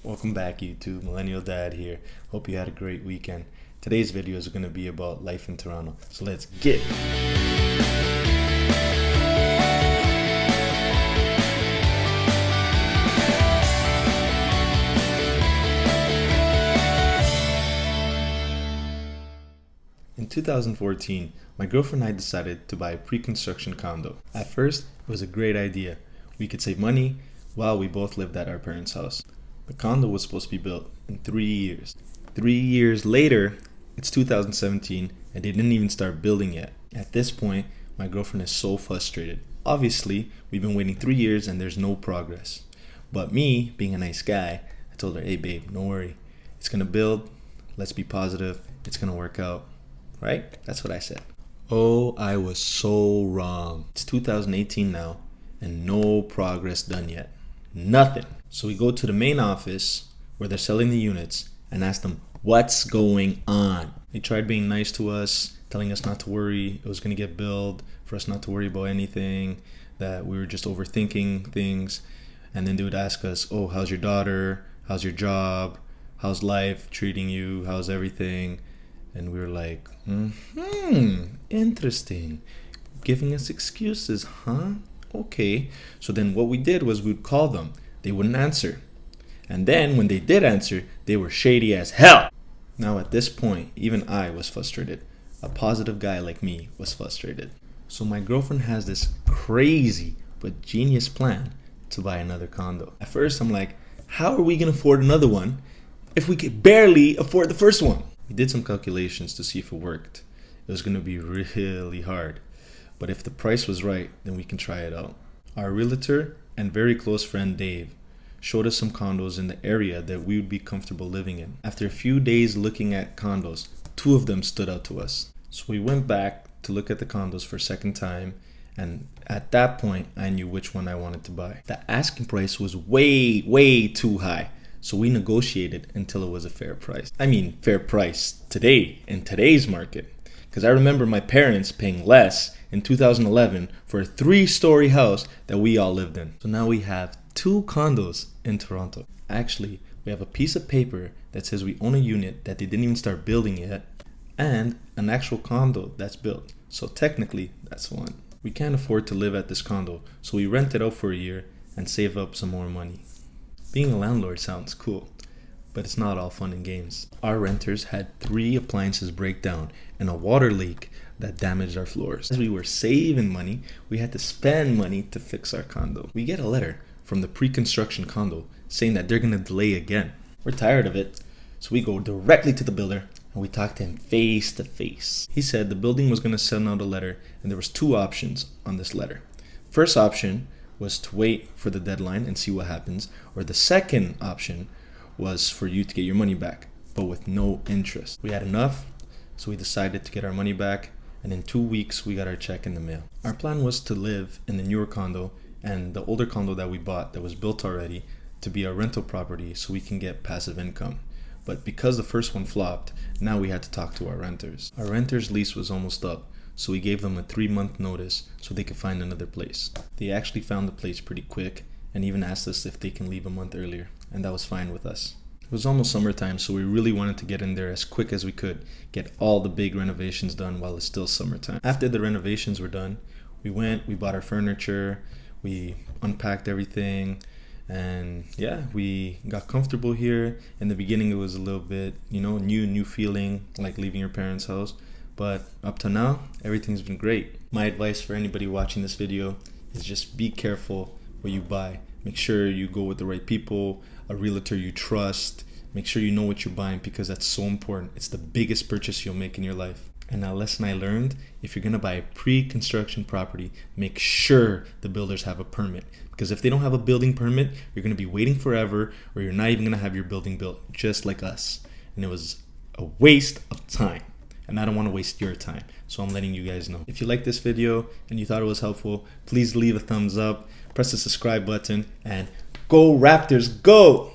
Welcome back YouTube, Millennial Dad here. Hope you had a great weekend. Today's video is going to be about life in Toronto. So let's get it. In 2014, my girlfriend and I decided to buy a pre-construction condo. At first, it was a great idea. We could save money while we both lived at our parents' house. The condo was supposed to be built in 3 years. 3 years later, it's 2017 and they didn't even start building yet. At this point, my girlfriend is so frustrated. Obviously, we've been waiting 3 years and there's no progress. But me, being a nice guy, I told her, hey babe, don't worry. It's gonna build, let's be positive, it's gonna work out. Right? That's what I said. Oh, I was so wrong. It's 2018 now and no progress done yet. Nothing. So we go to the main office where they're selling the units and ask them, what's going on? They tried being nice to us, telling us not to worry, it was going to get billed, for us not to worry about anything, that we were just overthinking things. And then they would ask us, oh, how's your daughter? How's your job? How's life treating you? How's everything? And we were like, interesting. Giving us excuses, huh? Okay. So then what we did was we'd call them. They wouldn't answer. And then when they did answer, they were shady as hell. Now at this point, even I was frustrated. A positive guy like me was frustrated. So my girlfriend has this crazy but genius plan to buy another condo. At first I'm like, how are we gonna afford another one if we could barely afford the first one? We did some calculations to see if it worked. It was going to be really hard. But if the price was right, then we can try it out. Our realtor and very close friend Dave showed us some condos in the area that we would be comfortable living in. After a few days looking at condos, 2 of them stood out to us. So we went back to look at the condos for a second time, and at that point I knew which one I wanted to buy. The asking price was way too high. So we negotiated until it was a fair price. I mean, fair price today, in today's market. Because I remember my parents paying less in 2011 for a 3-story house that we all lived in. So now we have 2 condos in Toronto. Actually, we have a piece of paper that says we own a unit that they didn't even start building yet, and an actual condo that's built. So technically, that's one. We can't afford to live at this condo, so we rent it out for a year and save up some more money. Being a landlord sounds cool, but it's not all fun and games. Our renters had 3 appliances break down and a water leak that damaged our floors. As we were saving money, we had to spend money to fix our condo. We get a letter from the pre-construction condo saying that they're gonna delay again. We're tired of it, so we go directly to the builder and we talk to him face to face. He said the building was gonna send out a letter and there was 2 options on this letter. First option was to wait for the deadline and see what happens, or the second option was for you to get your money back, but with no interest. We had enough, so we decided to get our money back, and in 2 weeks we got our check in the mail. Our plan was to live in the newer condo and the older condo that we bought that was built already to be our rental property so we can get passive income. But because the first one flopped, now we had to talk to our renters. Our renters' lease was almost up, so we gave them a 3-month notice so they could find another place. They actually found the place pretty quick and even asked us if they can leave a month earlier, and that was fine with us. It was almost summertime, so we really wanted to get in there as quick as we could, get all the big renovations done while it's still summertime. After the renovations were done, we bought our furniture, we unpacked everything, and yeah, we got comfortable here. In the beginning it was a little bit, new feeling, like leaving your parents' house. But up to now, everything's been great. My advice for anybody watching this video is just be careful what you buy. Make sure you go with the right people, a realtor you trust. Make sure you know what you're buying because that's so important. It's the biggest purchase you'll make in your life. And a lesson I learned, if you're gonna buy a pre-construction property, make sure the builders have a permit. Because if they don't have a building permit, you're gonna be waiting forever, or you're not even gonna have your building built, just like us. And it was a waste of time. And I don't want to waste your time, so I'm letting you guys know. If you liked this video and you thought it was helpful, please leave a thumbs up, press the subscribe button, and go Raptors, go!